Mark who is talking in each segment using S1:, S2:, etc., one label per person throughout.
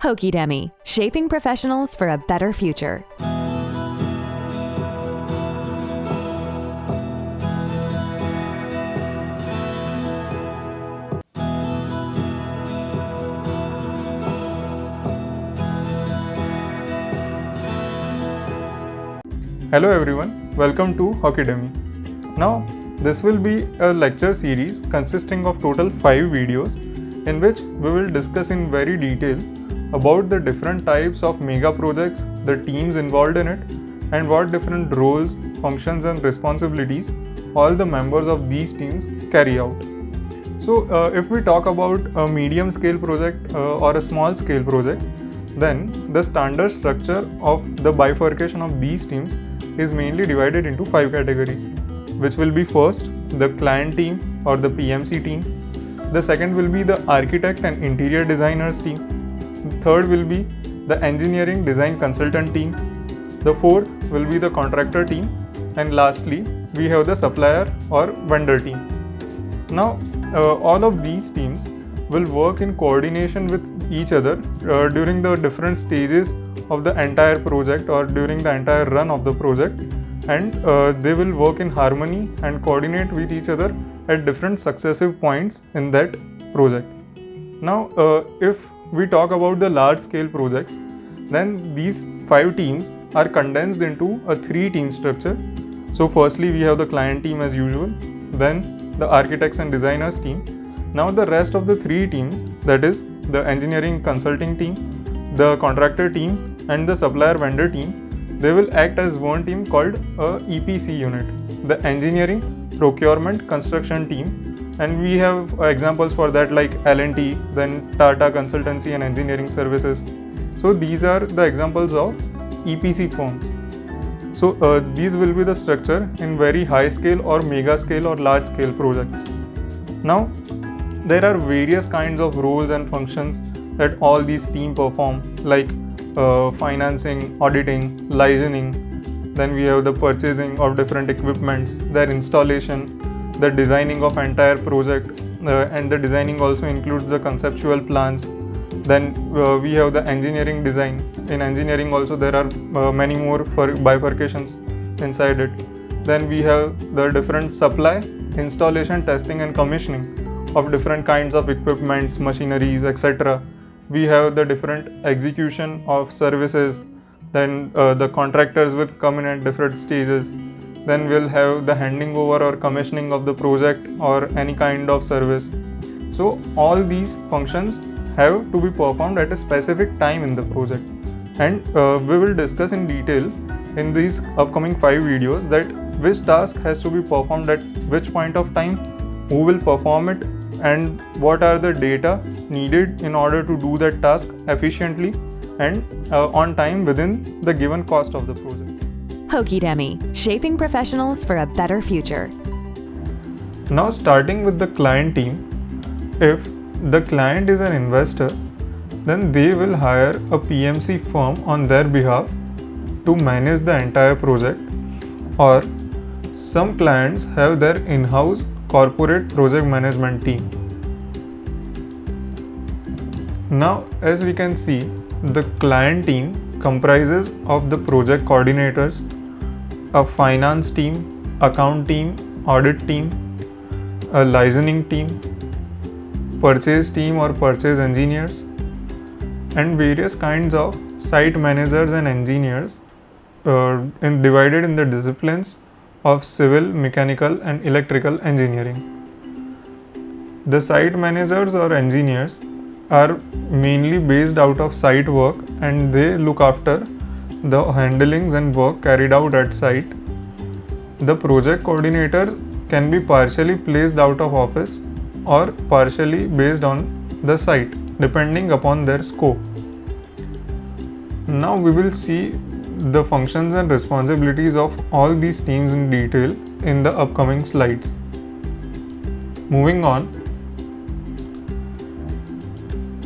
S1: Hokidemi, shaping professionals for a better future.
S2: Hello everyone, welcome to Hokidemi. Now, this will be a lecture series consisting of total 5 videos in which we will discuss in very detail about the different types of mega projects, the teams involved in it, and what different roles, functions and responsibilities all the members of these teams carry out. So, if we talk about a medium scale project or a small scale project, then the standard structure of the bifurcation of these teams is mainly divided into 5 categories, which will be first the client team or the PMC team. The second will be the architect and interior designers team. The third will be the engineering design consultant team. The fourth will be the contractor team. And lastly, we have the supplier or vendor team. Now, all of these teams will work in coordination with each other during the different stages of the entire project or during the entire run of the project, and they will work in harmony and coordinate with each other at different successive points in that project. Now, if we talk about the large scale projects, then these 5 teams are condensed into a 3 team structure. So firstly, we have the client team as usual, then the architects and designers team. Now the rest of the 3 teams, that is the engineering consulting team, the contractor team and the supplier vendor team, they will act as one team called a EPC unit, the engineering procurement construction team. And we have examples for that like L&T, then Tata Consultancy and Engineering Services. So these are the examples of EPC firms. So these will be the structure in very high scale or mega scale or large scale projects. Now there are various kinds of roles and functions that all these teams perform, like financing, auditing, licensing. Then we have the purchasing of different equipments, their installation, the designing of entire project, and the designing also includes the conceptual plans. Then we have the engineering design. In engineering also there are many more bifurcations inside it. Then we have the different supply, installation, testing and commissioning of different kinds of equipments, machineries, etc. We have the different execution of services. Then the contractors will come in at different stages. Then we'll have the handing over or commissioning of the project or any kind of service. So all these functions have to be performed at a specific time in the project, and we will discuss in detail in these upcoming 5 videos that which task has to be performed at which point of time, who will perform it, and what are the data needed in order to do that task efficiently and on time within the given cost of the project.
S1: Hokidemi, shaping professionals for a better future.
S2: Now starting with the client team, if the client is an investor, then they will hire a PMC firm on their behalf to manage the entire project, or some clients have their in-house corporate project management team. Now, as we can see, the client team comprises of the project coordinators, a finance team, account team, audit team, a licensing team, purchase team or purchase engineers, and various kinds of site managers and engineers divided in the disciplines of civil, mechanical and electrical engineering. The site managers or engineers are mainly based out of site work, and they look after the handlings and work carried out at site. The project coordinator can be partially placed out of office or partially based on the site depending upon their scope. Now we will see the functions and responsibilities of all these teams in detail in the upcoming slides. Moving on,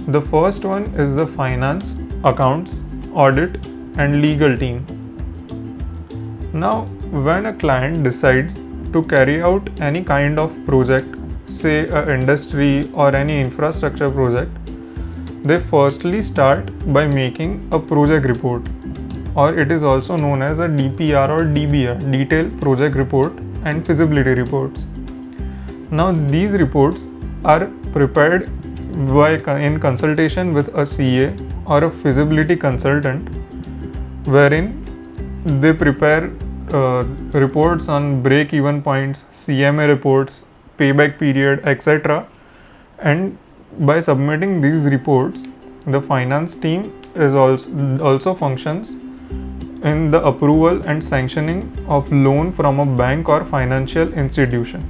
S2: the first one is the finance, accounts, audit and legal team. Now when a client decides to carry out any kind of project, say a industry or any infrastructure project, they firstly start by making a project report, or it is also known as a DPR or DBR, Detailed Project Report and Feasibility Reports. Now these reports are prepared in consultation with a CA or a feasibility consultant, wherein they prepare reports on break-even points, CMA reports, payback period, etc. And by submitting these reports, the finance team is also functions in the approval and sanctioning of loan from a bank or financial institution.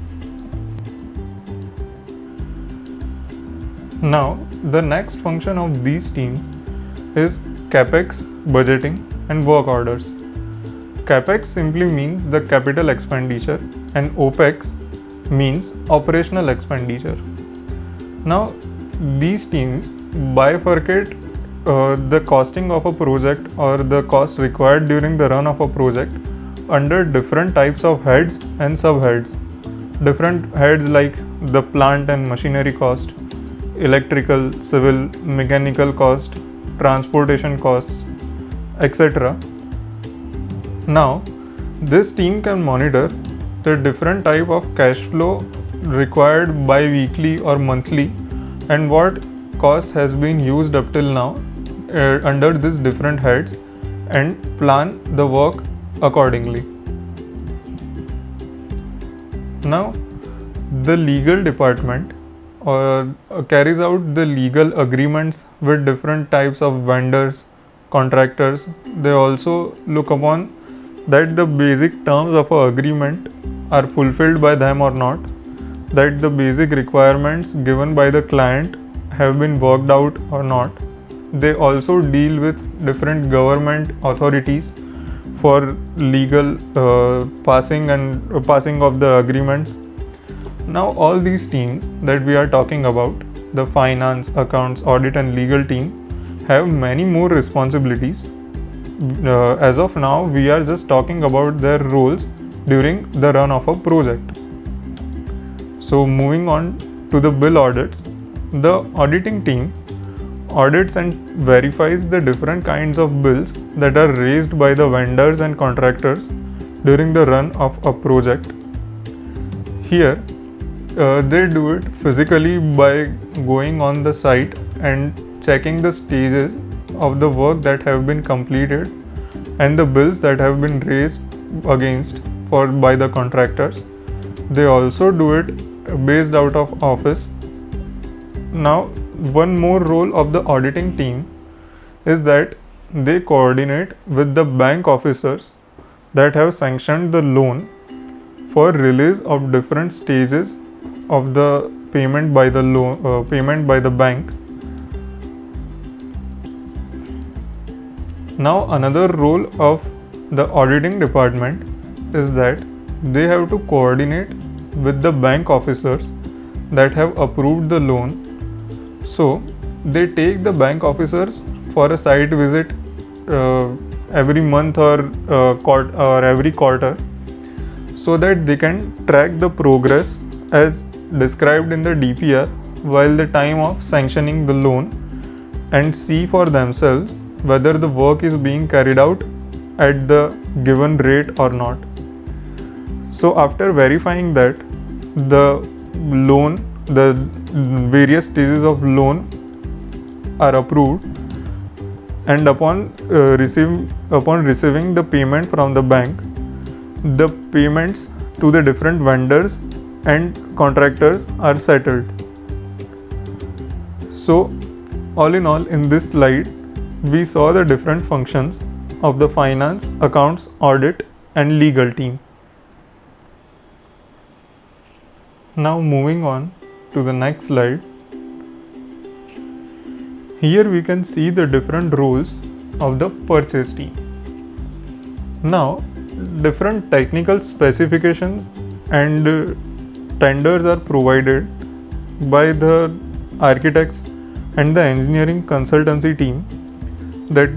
S2: Now, the next function of these teams is CapEx, budgeting, and work orders. CapEx simply means the capital expenditure, and OpEx means operational expenditure. Now, these teams bifurcate the costing of a project or the cost required during the run of a project under different types of heads and subheads. Different heads like the plant and machinery cost, electrical, civil, mechanical cost, transportation costs, etc. Now, this team can monitor the different type of cash flow required bi-weekly or monthly, and what cost has been used up till now under these different heads, and plan the work accordingly. Now, the legal department carries out the legal agreements with different types of vendors, contractors. They also look upon that the basic terms of an agreement are fulfilled by them or not, that the basic requirements given by the client have been worked out or not. They also deal with different government authorities for legal passing of the agreements. Now all these teams that we are talking about, the finance, accounts, audit and legal team, have many more responsibilities. As of now, we are just talking about their roles during the run of a project. So moving on to the bill audits, the auditing team audits and verifies the different kinds of bills that are raised by the vendors and contractors during the run of a project. Here, they do it physically by going on the site and checking the stages of the work that have been completed and the bills that have been raised against by the contractors. They also do it based out of office. Now, one more role of the auditing team is that they coordinate with the bank officers that have sanctioned the loan for release of different stages of the payment by the bank. Now, another role of the auditing department is that they have to coordinate with the bank officers that have approved the loan. So, they take the bank officers for a site visit every month or every quarter, so that they can track the progress as described in the DPR while the time of sanctioning the loan, and see for themselves whether the work is being carried out at the given rate or not. So after verifying that the various stages of loan are approved, and upon receiving the payment from the bank, the payments to the different vendors and contractors are settled. So all in all, in this slide we saw the different functions of the finance, accounts, audit and legal team. Now moving on to the next slide. Here we can see the different roles of the purchase team. Now, different technical specifications and tenders are provided by the architects and the engineering consultancy team, that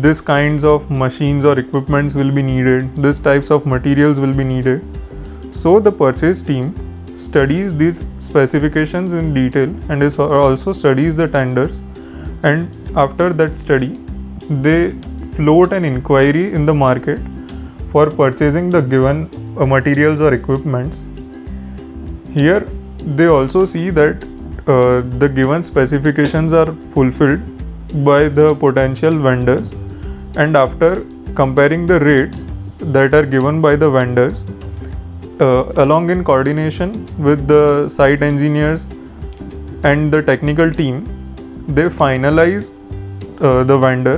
S2: this kinds of machines or equipments will be needed, this types of materials will be needed. So the purchase team studies these specifications in detail and also studies the tenders and after that study they float an inquiry in the market for purchasing the given materials or equipments. Here they also see that the given specifications are fulfilled by the potential vendors, and after comparing the rates that are given by the vendors, along in coordination with the site engineers and the technical team, they finalize the vendor.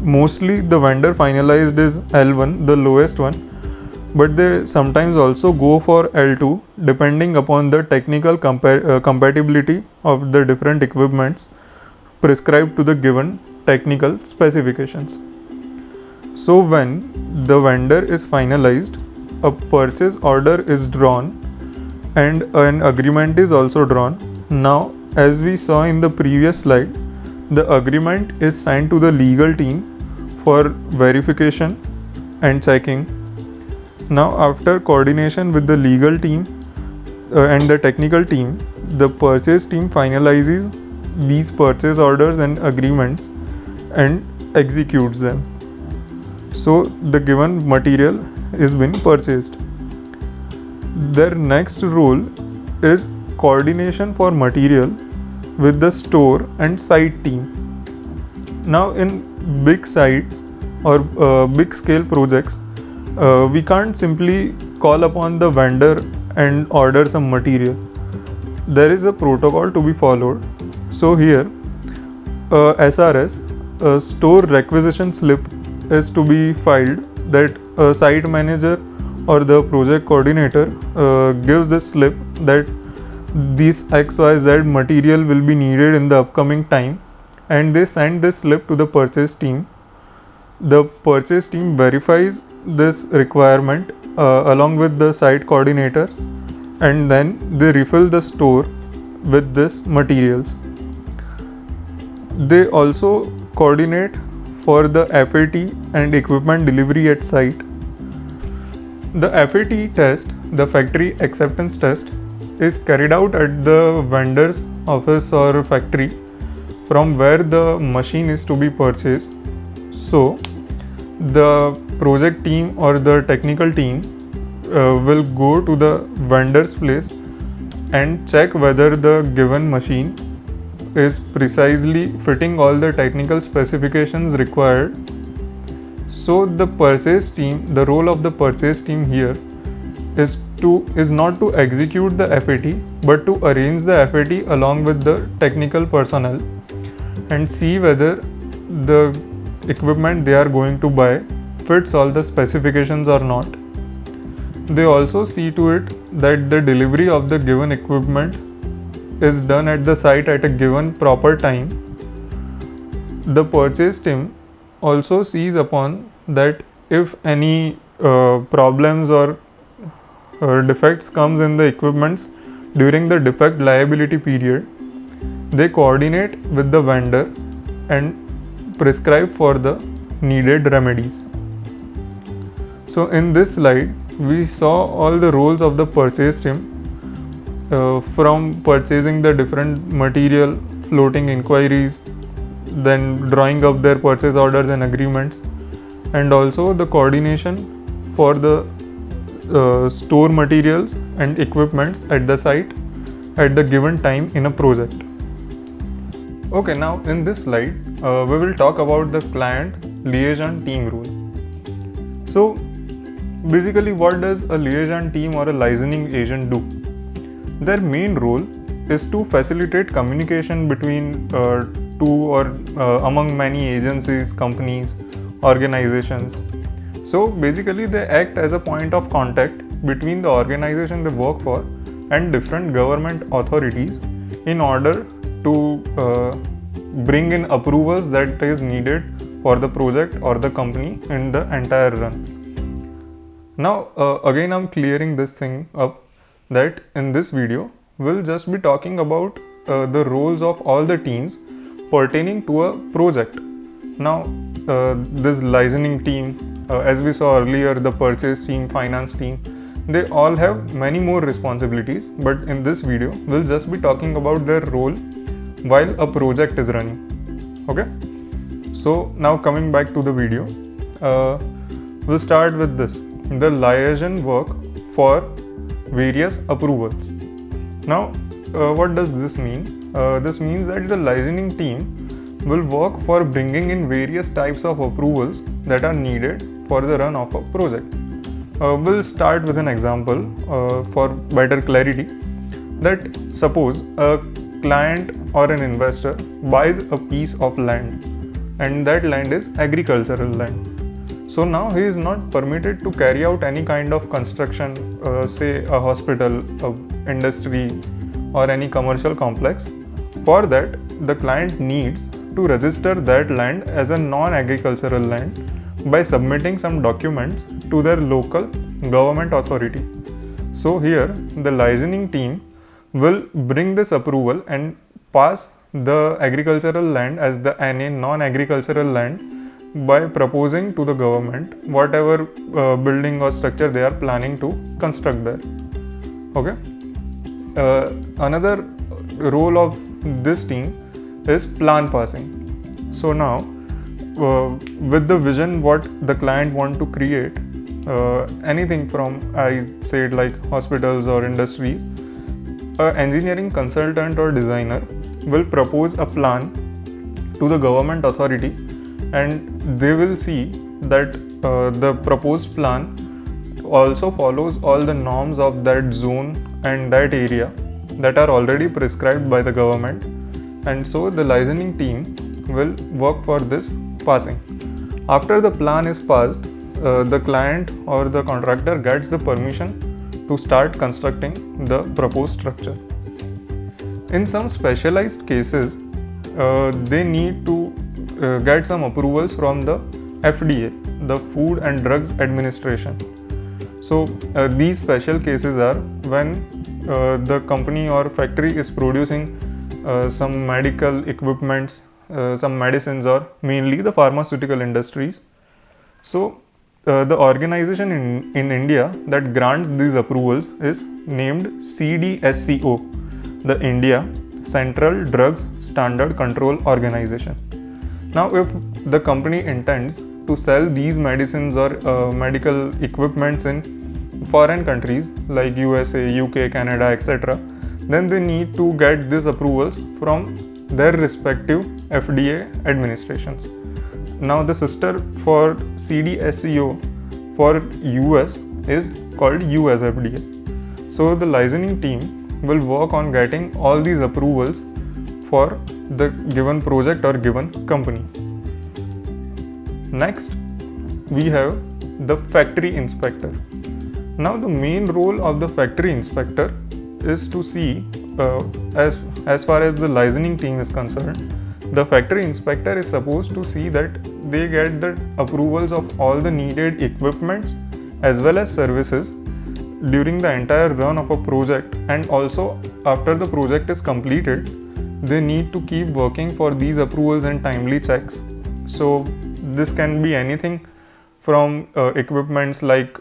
S2: Mostly the vendor finalized is L1, the lowest one, but they sometimes also go for L2 depending upon the technical compatibility of the different equipments prescribed to the given technical specifications. So when the vendor is finalized, a purchase order is drawn and an agreement is also drawn. Now, as we saw in the previous slide, the agreement is signed to the legal team for verification and checking. Now, after coordination with the legal team and the technical team, the purchase team finalizes these purchase orders and agreements and executes them. So, the given material is been purchased. Their next role is coordination for material with the store and site team. Now, in big sites or big scale projects, we can't simply call upon the vendor and order some material. There is a protocol to be followed. So here, SRS, a store requisition slip, is to be filed, that a site manager or the project coordinator gives the slip that this XYZ material will be needed in the upcoming time, and they send this slip to the purchase team. The purchase team verifies this requirement along with the site coordinators, and then they refill the store with this materials. They also coordinate for the FAT and equipment delivery at site. The FAT test, the factory acceptance test, is carried out at the vendor's office or factory from where the machine is to be purchased. So, the project team or the technical team will go to the vendor's place and check whether the given machine is precisely fitting all the technical specifications required. So the purchase team, the role of the purchase team here is not to execute the FAT, but to arrange the FAT along with the technical personnel and see whether the equipment they are going to buy fits all the specifications or not. They also see to it that the delivery of the given equipment is done at the site at a given proper time. The purchase team also sees upon that if any problems or defects comes in the equipments during the defect liability period, they coordinate with the vendor and prescribe for the needed remedies. So in this slide, we saw all the roles of the purchase team, from purchasing the different material, floating inquiries, then drawing up their purchase orders and agreements, and also the coordination for the store materials and equipments at the site at the given time in a project. Okay, now in this slide, we will talk about the client liaison team role. So basically, what does a liaison team or a licensing agent do? Their main role is to facilitate communication between two or among many agencies, companies, organizations. So basically, they act as a point of contact between the organization they work for and different government authorities in order to bring in approvals that is needed for the project or the company in the entire run. Now again, I'm clearing this thing up, that in this video we'll just be talking about the roles of all the teams pertaining to a project. Now this licensing team, as we saw earlier, the purchase team, finance team, they all have many more responsibilities, but in this video we'll just be talking about their role while a project is running. Okay, so now coming back to the video, we'll start with this, the liaison work for various approvals. Now what does this mean? This means that the liaising team will work for bringing in various types of approvals that are needed for the run of a project. We'll start with an example for better clarity. That suppose a client or an investor buys a piece of land, and that land is agricultural land. So now he is not permitted to carry out any kind of construction, say a hospital, a industry, or any commercial complex. For that, the client needs to register that land as a non-agricultural land by submitting some documents to their local government authority. So here the licensing team will bring this approval and pass the agricultural land as the non-agricultural land by proposing to the government whatever building or structure they are planning to construct there. Okay. Another role of this team is plan passing. So now with the vision what the client want to create, anything from, I said, like hospitals or industries, an engineering consultant or designer will propose a plan to the government authority, and they will see that the proposed plan also follows all the norms of that zone and that area that are already prescribed by the government, and so the licensing team will work for this passing. After the plan is passed, the client or the contractor gets the permission to start constructing the proposed structure. In some specialized cases, they need to get some approvals from the FDA, the Food and Drugs Administration. So these special cases are when the company or factory is producing some medical equipments, some medicines, or mainly the pharmaceutical industries. So the organization in India that grants these approvals is named CDSCO, the India Central Drugs Standard Control Organization. Now if the company intends to sell these medicines or medical equipments in foreign countries like USA, UK, Canada, etc., then they need to get these approvals from their respective FDA administrations. Now the sister for CDSCO for US is called US FDA. So the licensing team will work on getting all these approvals for the given project or given company. Next, we have the factory inspector. Now the main role of the factory inspector is to see, as far as the licensing team is concerned, the factory inspector is supposed to see that they get the approvals of all the needed equipments as well as services during the entire run of a project, and also after the project is completed, they need to keep working for these approvals and timely checks. So this can be anything from equipments like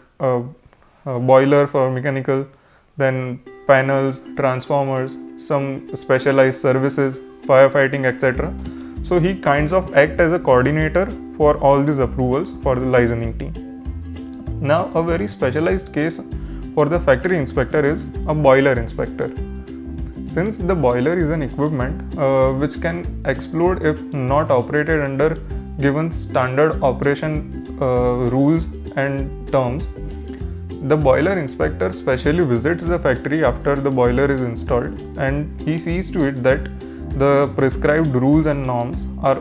S2: boiler for mechanical, then panels, transformers, some specialized services, firefighting, etc. So he kinds of act as a coordinator for all these approvals for the licensing team. Now a very specialized case for the factory inspector is a boiler inspector. Since the boiler is an equipment which can explode if not operated under given standard operation rules and terms, the boiler inspector specially visits the factory after the boiler is installed, and he sees to it that the prescribed rules and norms are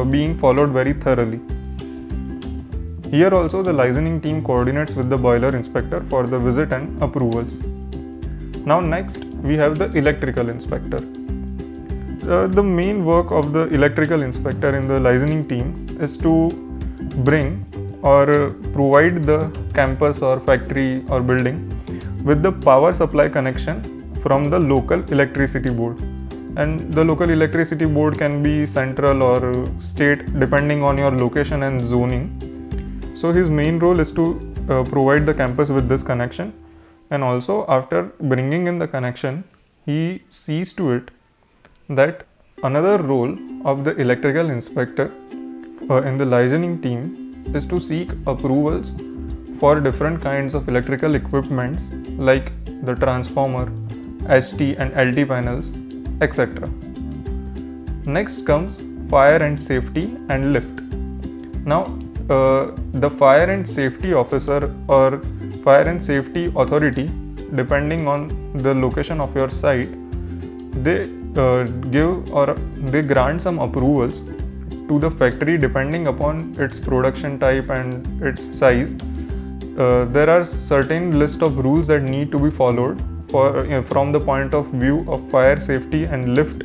S2: being followed very thoroughly. Here also the licensing team coordinates with the boiler inspector for the visit and approvals. Now next we have the electrical inspector. The main work of the electrical inspector in the licensing team is to bring or provide the campus or factory or building with the power supply connection from the local electricity board. And the local electricity board can be central or state depending on your location and zoning. So his main role is to provide the campus with this connection, and also after bringing in the connection, he sees to it that another role of the electrical inspector in the licensing team is to seek approvals for different kinds of electrical equipments like the transformer, HT and LT panels, etc. Next comes fire and safety and lift. Now, the fire and safety officer or fire and safety authority, depending on the location of your site, they give or they grant some approvals to the factory depending upon its production type and its size. There are certain list of rules that need to be followed from the point of view of fire safety and lift.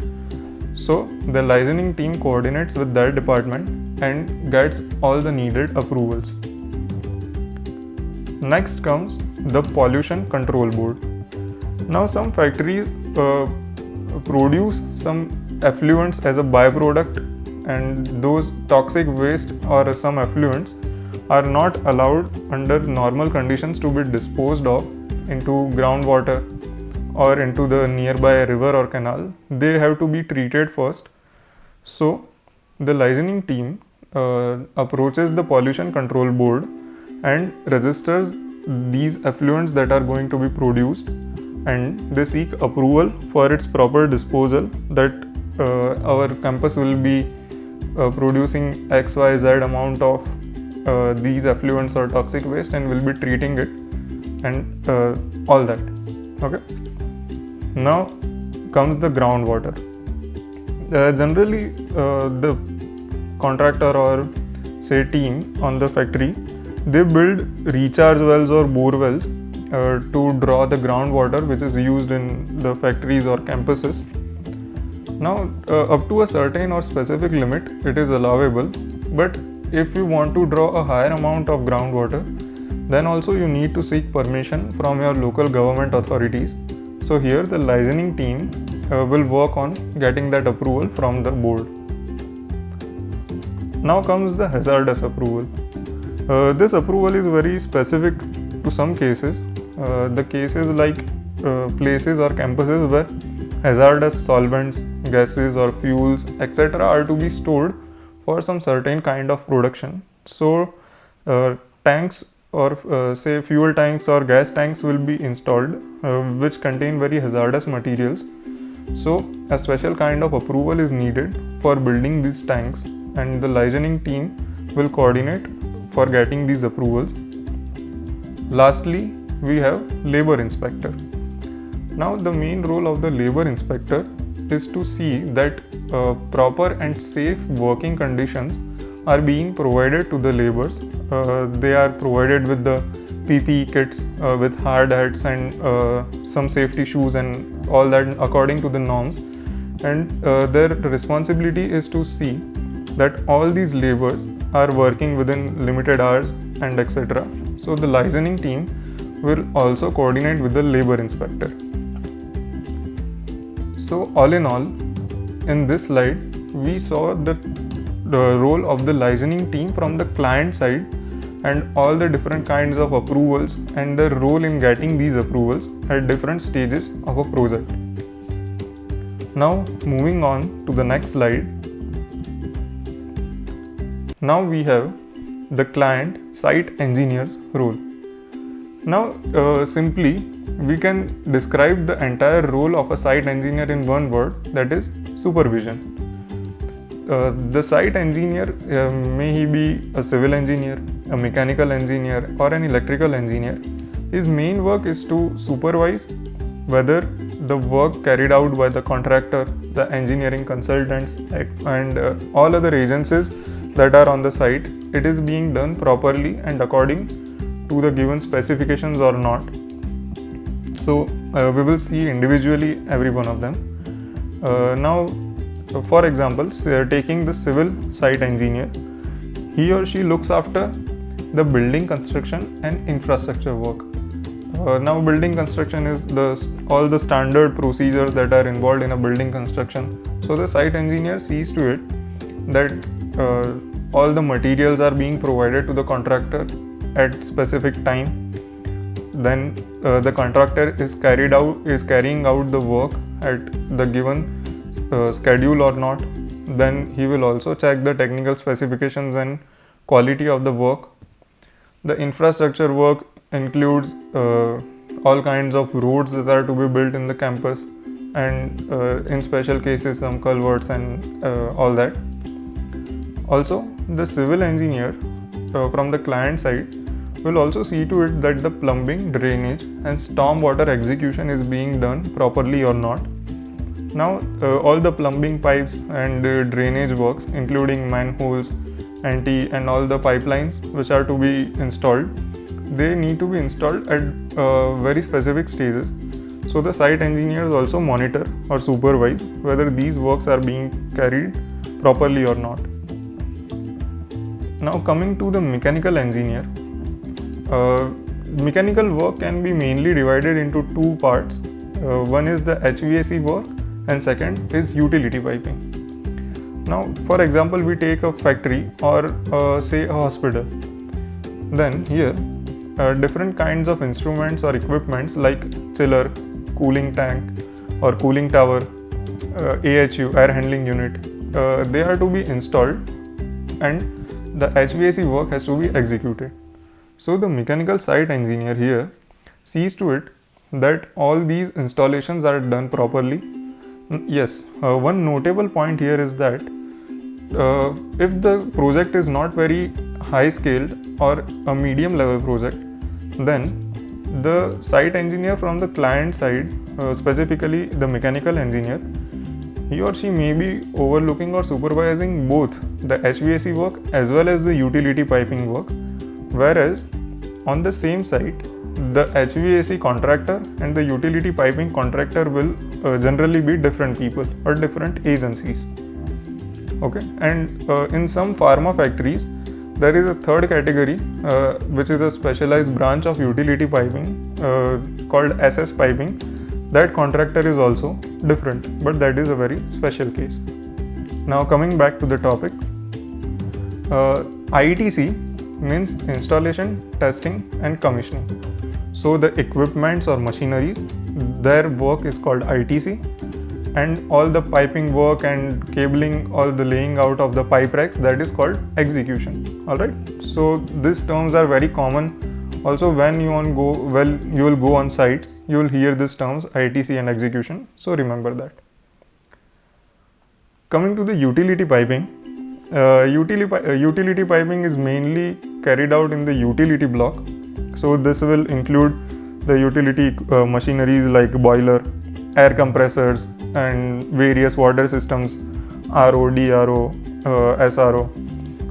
S2: So the licensing team coordinates with that department and gets all the needed approvals. Next comes the pollution control board. Now some factories produce some effluents as a byproduct, and those toxic waste or some effluents are not allowed under normal conditions to be disposed of into groundwater or into the nearby river or canal. They have to be treated first. So the licensing team approaches the pollution control board and registers these effluents that are going to be produced, and they seek approval for its proper disposal, that our campus will be producing XYZ amount of these effluents or toxic waste and will be treating it and all that. Okay. Now comes the groundwater. Generally, the contractor or say team on the factory, they build recharge wells or bore wells to draw the groundwater which is used in the factories or campuses. Now, up to a certain or specific limit, it is allowable, but if you want to draw a higher amount of groundwater, then also you need to seek permission from your local government authorities. So here the licensing team will work on getting that approval from the board. Now comes the hazardous approval. This approval is very specific to some cases. The cases like places or campuses where hazardous solvents, gases or fuels, etc. are to be stored for some certain kind of production. So tanks or say fuel tanks or gas tanks will be installed which contain very hazardous materials. So a special kind of approval is needed for building these tanks, and the licensing team will coordinate for getting these approvals. Lastly, we have labor inspector. Now the main role of the labor inspector is to see that proper and safe working conditions are being provided to the laborers. They are provided with the PPE kits with hard hats and some safety shoes and all that according to the norms, and their responsibility is to see that all these laborers are working within limited hours and etc. So the licensing team will also coordinate with the labor inspector. So all in all, in this slide we saw the role of the licensing team from the client side and all the different kinds of approvals and the role in getting these approvals at different stages of a project. Now moving on to the next slide. Now we have the client site engineer's role. Now simply we can describe the entire role of a site engineer in one word, that is supervision. The site engineer, may he be a civil engineer, a mechanical engineer or an electrical engineer, his main work is to supervise whether the work carried out by the contractor, the engineering consultants and all other agencies that are on the site, it is being done properly and according to the given specifications or not. So we will see individually every one of them. Now for example, taking the civil site engineer, he or she looks after the building construction and infrastructure work. Now building construction is all the standard procedures that are involved in a building construction. So the site engineer sees to it that all the materials are being provided to the contractor at specific time. Then the contractor is carrying out the work at the given schedule or not. Then he will also check the technical specifications and quality of the work. The infrastructure work includes all kinds of roads that are to be built in the campus, and in special cases some culverts and all that. Also, the civil engineer from the client side will also see to it that the plumbing, drainage and stormwater execution is being done properly or not. Now all the plumbing pipes and drainage works, including manholes, anti and all the pipelines which are to be installed, they need to be installed at very specific stages. So the site engineers also monitor or supervise whether these works are being carried properly or not. Now coming to the mechanical engineer, mechanical work can be mainly divided into two parts. One is the HVAC work and second is utility piping. Now for example, we take a factory or say a hospital. Then here different kinds of instruments or equipments like chiller, cooling tank or cooling tower, AHU, air handling unit, they are to be installed and the HVAC work has to be executed. So the mechanical site engineer here sees to it that all these installations are done properly. Yes, one notable point here is that if the project is not very high scaled or a medium level project, then the site engineer from the client side, specifically the mechanical engineer, he or she may be overlooking or supervising both the HVAC work as well as the utility piping work, whereas on the same site, the HVAC contractor and the utility piping contractor will generally be different people or different agencies. Okay, and in some pharma factories, there is a third category which is a specialized branch of utility piping called SS piping. That contractor is also different, but that is a very special case. Now coming back to the topic, ITC means installation, testing and commissioning. So the equipments or machineries, their work is called ITC, and all the piping work and cabling, all the laying out of the pipe racks, that is called execution. Alright, so these terms are very common. Also when you will go on sites, you will hear these terms ITC and execution, so remember that. Coming to the utility piping, utility piping is mainly carried out in the utility block. So this will include the utility machineries like boiler, air compressors and various water systems, RO, DRO, SRO,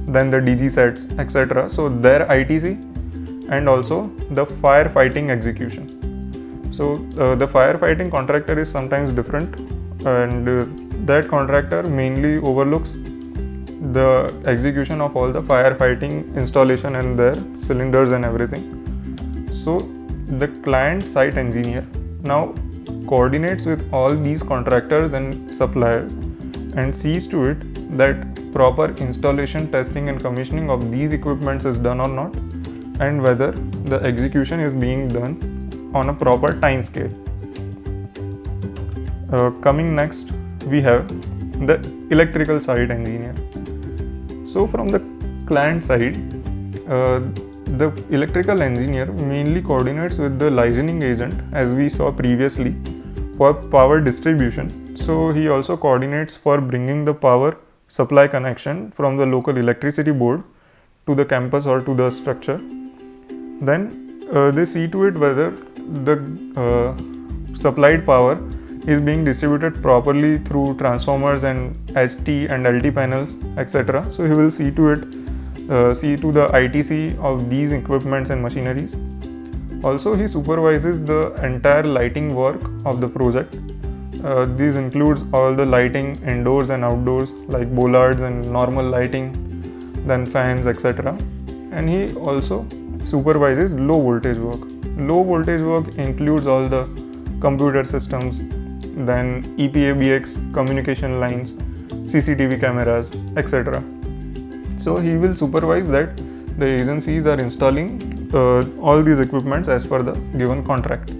S2: then the DG sets, etc. So their ITC and also the firefighting execution. So the firefighting contractor is sometimes different, and that contractor mainly overlooks the execution of all the firefighting installation and their cylinders and everything. So the client site engineer now coordinates with all these contractors and suppliers and sees to it that proper installation, testing and commissioning of these equipments is done or not, and whether the execution is being done on a proper time scale. Coming next, we have the electrical site engineer. So from the client side, the electrical engineer mainly coordinates with the licensing agent, as we saw previously, for power distribution. So he also coordinates for bringing the power supply connection from the local electricity board to the campus or to the structure. Then they see to it whether the supplied power is being distributed properly through transformers and HT and LT panels, etc. So he will see to it, see to the ITC of these equipments and machineries. Also, he supervises the entire lighting work of the project. This includes all the lighting indoors and outdoors, like bollards and normal lighting, then fans, etc. And he also supervises low voltage work. Low voltage work includes all the computer systems, then EPABX communication lines, CCTV cameras, etc. So he will supervise that the agencies are installing all these equipments as per the given contract.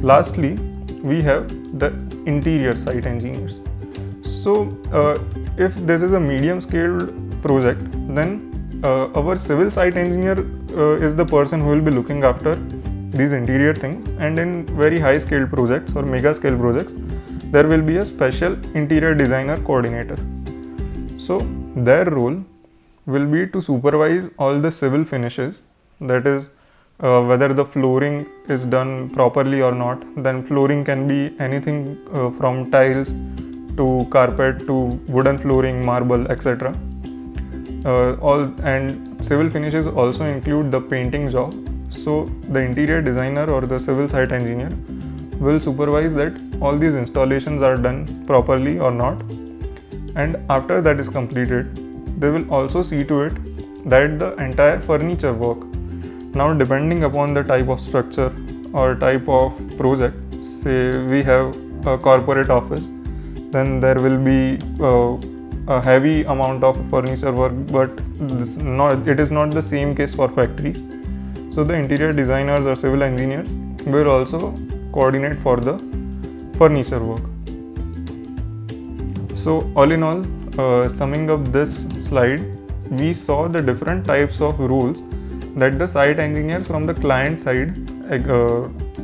S2: Lastly, we have the interior site engineers. So if this is a medium scaled project, then our civil site engineer is the person who will be looking after these interior things, and in very high scale projects or mega scale projects there will be a special interior designer coordinator. So their role will be to supervise all the civil finishes, that is whether the flooring is done properly or not. Then flooring can be anything from tiles to carpet to wooden flooring, marble, etc. And civil finishes also include the painting job. So the interior designer or the civil site engineer will supervise that all these installations are done properly or not, and after that is completed, they will also see to it that the entire furniture work, now depending upon the type of structure or type of project, say we have a corporate office, then there will be a heavy amount of furniture work, but it is not the same case for factories. So the interior designers or civil engineers will also coordinate for the furniture work. So all in all, summing up this slide, we saw the different types of rules that the site engineers from the client side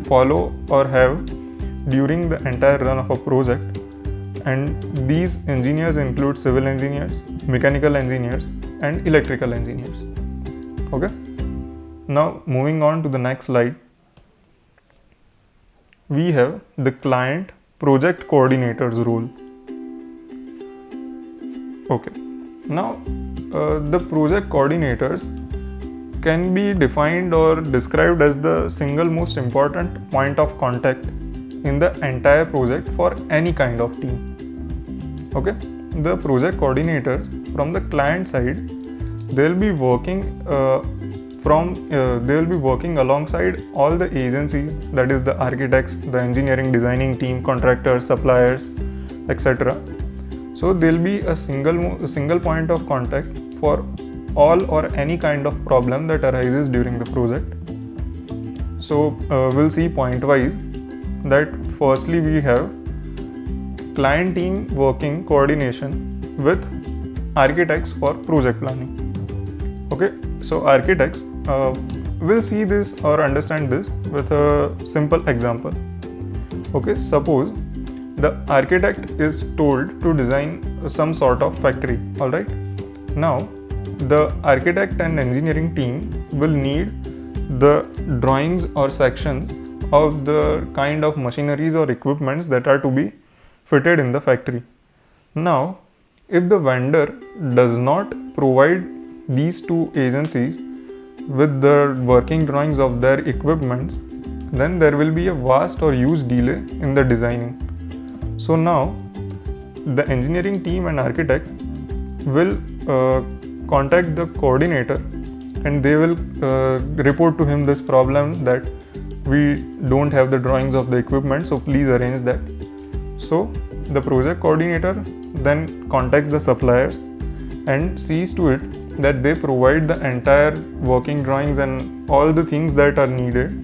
S2: follow or have during the entire run of a project. And these engineers include civil engineers, mechanical engineers, and electrical engineers. Okay. Now moving on to the next slide, we have the client project coordinator's role. Okay. Now the project coordinators can be defined or described as the single most important point of contact in the entire project for any kind of team. Okay, the project coordinators from the client side, they will be working alongside all the agencies, that is the architects, the engineering designing team, contractors, suppliers, etc. So there will be a single point of contact for all or any kind of problem that arises during the project. So we'll see point wise that firstly we have client team working coordination with architects for project planning. Okay, so architects will see this or understand this with a simple example. Okay, suppose the architect is told to design some sort of factory. All right, now the architect and engineering team will need the drawings or sections of the kind of machineries or equipments that are to be fitted in the factory. Now, if the vendor does not provide these two agencies with the working drawings of their equipments, then there will be a vast or huge delay in the designing. So now, the engineering team and architect will contact the coordinator, and they will report to him this problem that we don't have the drawings of the equipment, so please arrange that. So the project coordinator then contacts the suppliers and sees to it that they provide the entire working drawings and all the things that are needed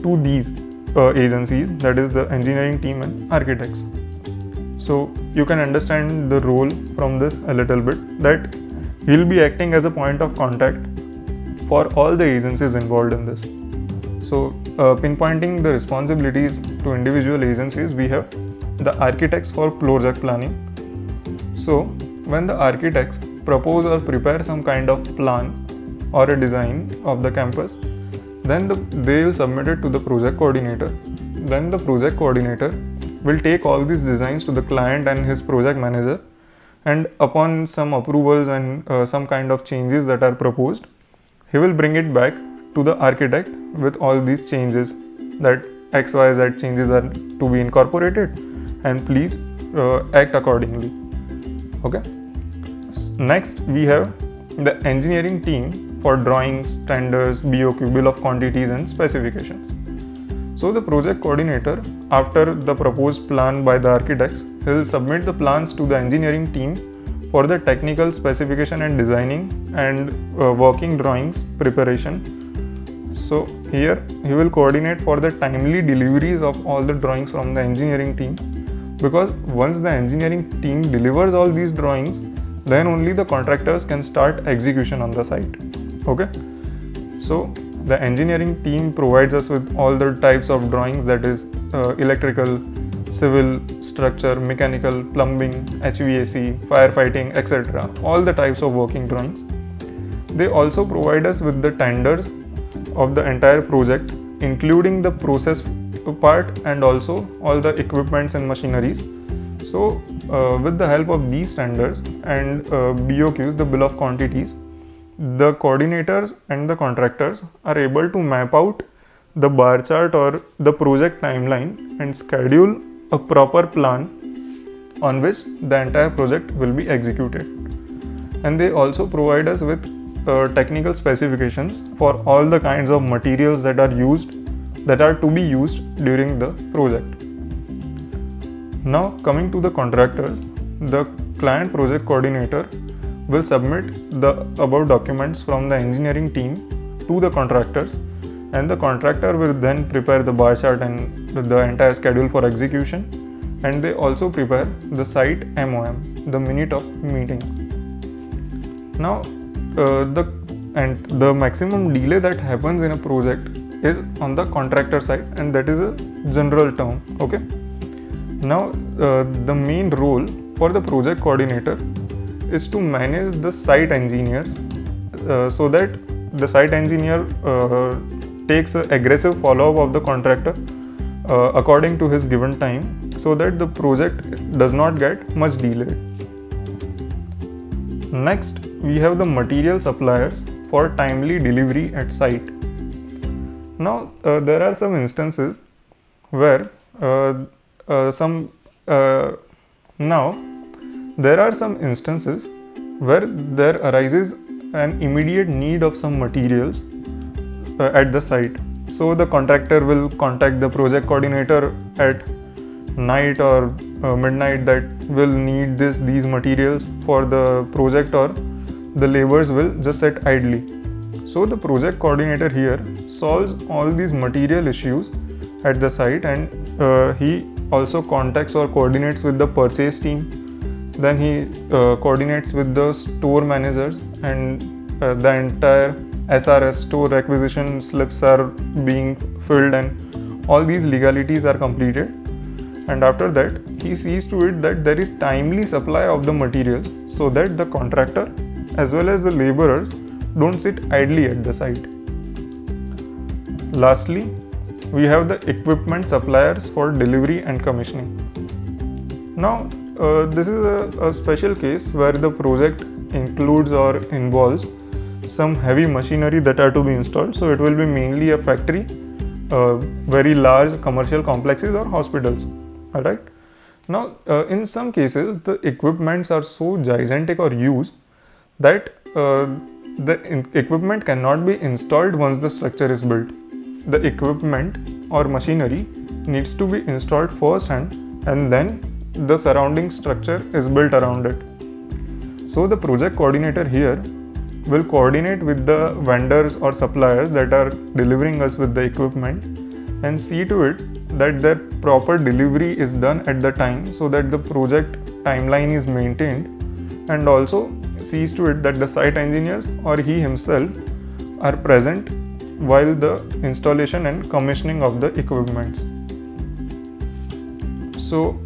S2: to these agencies, that is the engineering team and architects. So you can understand the role from this a little bit, that he'll be acting as a point of contact for all the agencies involved in this. So pinpointing the responsibilities to individual agencies, we have the architects for project planning. So when the architects propose or prepare some kind of plan or a design of the campus, then they will submit it to the project coordinator. Then the project coordinator will take all these designs to the client and his project manager, and upon some approvals and some kind of changes that are proposed, he will bring it back to the architect with all these changes, that XYZ changes are to be incorporated and please act accordingly. Okay. Next we have the engineering team for drawings, tenders, BOQ, bill of quantities and specifications. So the project coordinator, after the proposed plan by the architects, he will submit the plans to the engineering team for the technical specification and designing and working drawings preparation. So here he will coordinate for the timely deliveries of all the drawings from the engineering team because once the engineering team delivers all these drawings, then only the contractors can start execution on the site. Okay, so the engineering team provides us with all the types of drawings, that is electrical, civil, structure, mechanical, plumbing, HVAC, firefighting, etc. all the types of working drawings. They also provide us with the tenders of the entire project, including the process part and also all the equipments and machineries. So with the help of these tenders and BOQs, the bill of quantities, the coordinators and the contractors are able to map out the bar chart or the project timeline and schedule a proper plan on which the entire project will be executed. And they also provide us with technical specifications for all the kinds of materials that are to be used during the project. Now coming to the contractors, the client project coordinator will submit the above documents from the engineering team to the contractors, and the contractor will then prepare the bar chart and the entire schedule for execution, and they also prepare the site MOM, the minute of meeting. Now the maximum delay that happens in a project is on the contractor side, and that is a general term. Okay, now the main role for the project coordinator is to manage the site engineers so that the site engineer takes an aggressive follow-up of the contractor according to his given time, so that the project does not get much delayed. Next, we have the material suppliers for timely delivery at site. Now there are some instances where there arises an immediate need of some materials at the site. So the contractor will contact the project coordinator at night or midnight that will need these materials for the project, or the laborers will just sit idly. So the project coordinator here solves all these material issues at the site, and he also contacts or coordinates with the purchase team. Then he coordinates with the store managers, and the entire SRS, store requisition slips, are being filled and all these legalities are completed. And after that, he sees to it that there is timely supply of the materials, so that the contractor as well as the laborers don't sit idly at the site. Lastly, we have the equipment suppliers for delivery and commissioning. Now, this is a special case where the project includes or involves some heavy machinery that are to be installed. So it will be mainly a factory, very large commercial complexes or hospitals. Alright. Now, in some cases, the equipments are so gigantic or huge that the equipment cannot be installed once the structure is built. The equipment or machinery needs to be installed first hand, and then the surrounding structure is built around it. So the project coordinator here will coordinate with the vendors or suppliers that are delivering us with the equipment and see to it that their proper delivery is done at the time, so that the project timeline is maintained, and also sees to it that the site engineers or he himself are present while the installation and commissioning of the equipments. So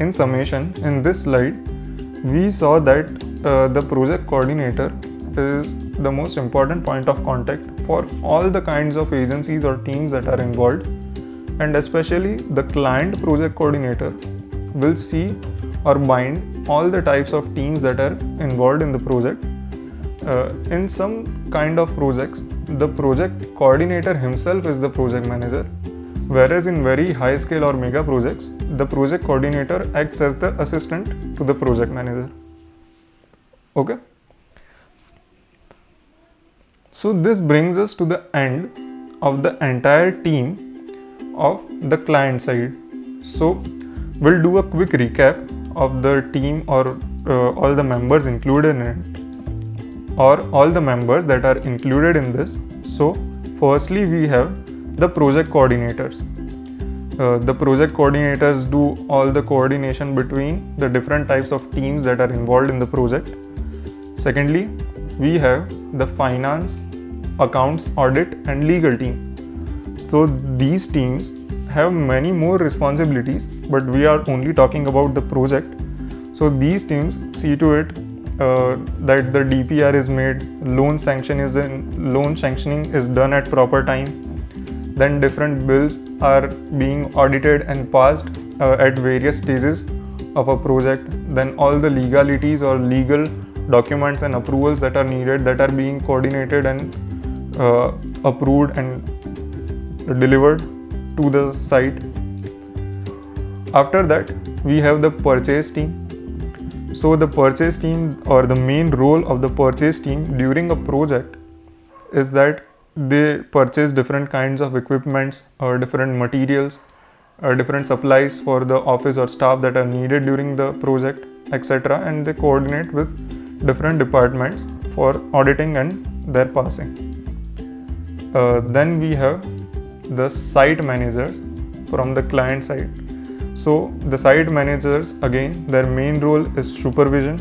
S2: in summation, in this slide we saw that the project coordinator is the most important point of contact for all the kinds of agencies or teams that are involved, and especially the client project coordinator will see or bind all the types of teams that are involved in the project. In some kind of projects, the project coordinator himself is the project manager, whereas in very high scale or mega projects, the project coordinator acts as the assistant to the project manager. Okay. So this brings us to the end of the entire team of the client side. So we'll do a quick recap of the team or all the members included in it, or all the members that are included in this. So firstly, we have the project coordinators. The project coordinators do all the coordination between the different types of teams that are involved in the project. Secondly, we have the finance, accounts, audit and legal team. So these teams have many more responsibilities, but we are only talking about the project. So these teams see to it that the DPR is made, loan sanctioning is done at proper time, then different bills are being audited and passed at various stages of a project, then all the legalities or legal documents and approvals that are needed, that are being coordinated and approved and delivered to the site. After that, we have the purchase team. So the purchase team, or the main role of the purchase team during a project, is that they purchase different kinds of equipments or different materials or different supplies for the office or staff that are needed during the project, etc. And they coordinate with different departments for auditing and their passing. Then we have the site managers from the client side. So the site managers, again, their main role is supervision.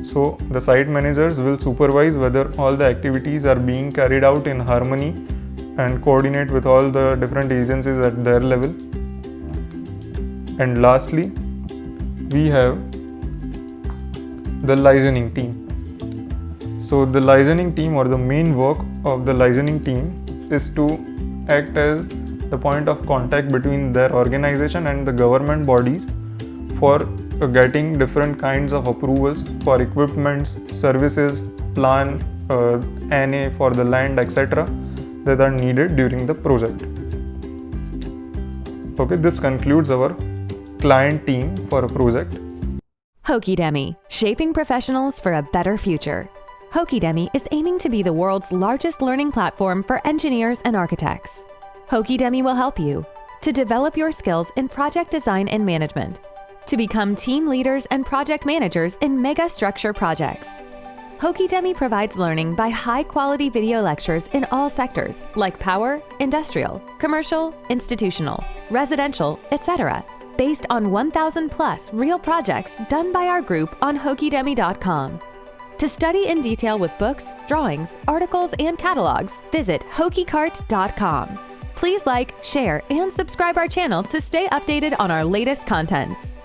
S2: So the site managers will supervise whether all the activities are being carried out in harmony and coordinate with all the different agencies at their level. And lastly, we have the licensing team. So the licensing team, or the main work of the licensing team, is to act as the point of contact between their organization and the government bodies for getting different kinds of approvals for equipments, services, plan, NA for the land, etc. that are needed during the project. Okay, this concludes our client team for a project.
S1: Hokidemi, shaping professionals for a better future. Hokidemi is aiming to be the world's largest learning platform for engineers and architects. Hokidemi will help you to develop your skills in project design and management, to become team leaders and project managers in mega structure projects. Hokidemi provides learning by high-quality video lectures in all sectors like power, industrial, commercial, institutional, residential, etc., based on 1,000 plus real projects done by our group on Hokidemi.com. To study in detail with books, drawings, articles, and catalogs, visit Hokicart.com. Please like, share, and subscribe our channel to stay updated on our latest contents.